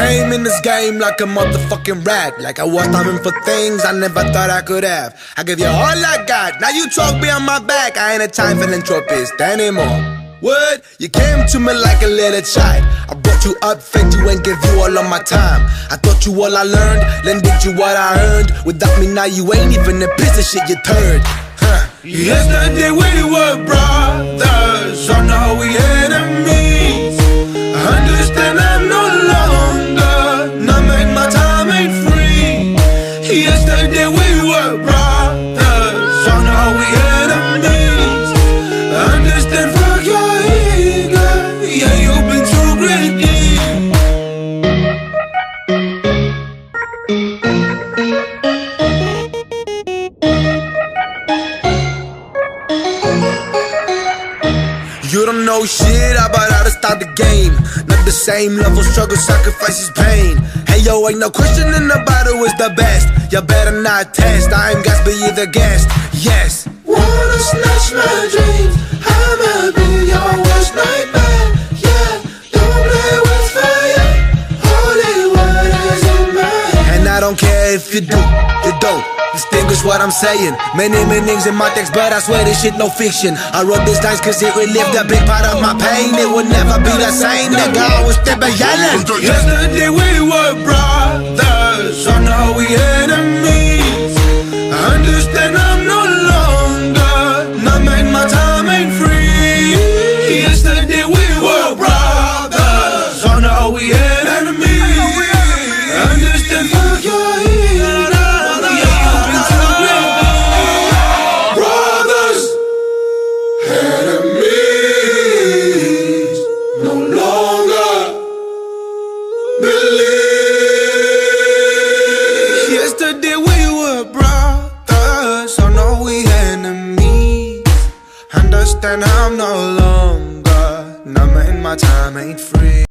came in this game like a motherfucking rat, like I was timing for things I never thought I could have. I give you all I got, now you talk behind my back. I ain't a time philanthropist anymore. What? You came to me like a little child. I brought you up, fed you and gave you all of my time. I taught you all I learned, lended you what I earned. Without me now you ain't even a piece of shit, you turd. Yesterday we were brothers, so now we enemies. I understand I'm no longer, now make my time ain't free. Yesterday we were brothers, so now we enemies. I understand fuck your ego, yeah you've been too greedy. You don't know shit about how to start the game. Not the same level, struggle, sacrifices, pain. Hey yo, ain't no question about who is the best. You better not test, I ain't gas, but you the guest. Yes. Wanna snatch my dreams, I'ma be your worst nightmare. Yeah, don't play with fire, holy water's in my head. And I don't care if you do, you don't distinguish what I'm saying. Many meanings in my text, but I swear this shit no fiction. I wrote these lines cause it relived a big part of my pain. It would never be the same, nigga, I was still yelling. Yesterday we were brothers, so now we enemies. I understand I'm no longer, now make my time ain't free. Yesterday we were brothers, so now we enemies. I understand fuck your ego. Enemies, no longer believe. Yesterday we were brothers, so now we enemies. Understand I'm no longer, now man, my time ain't free.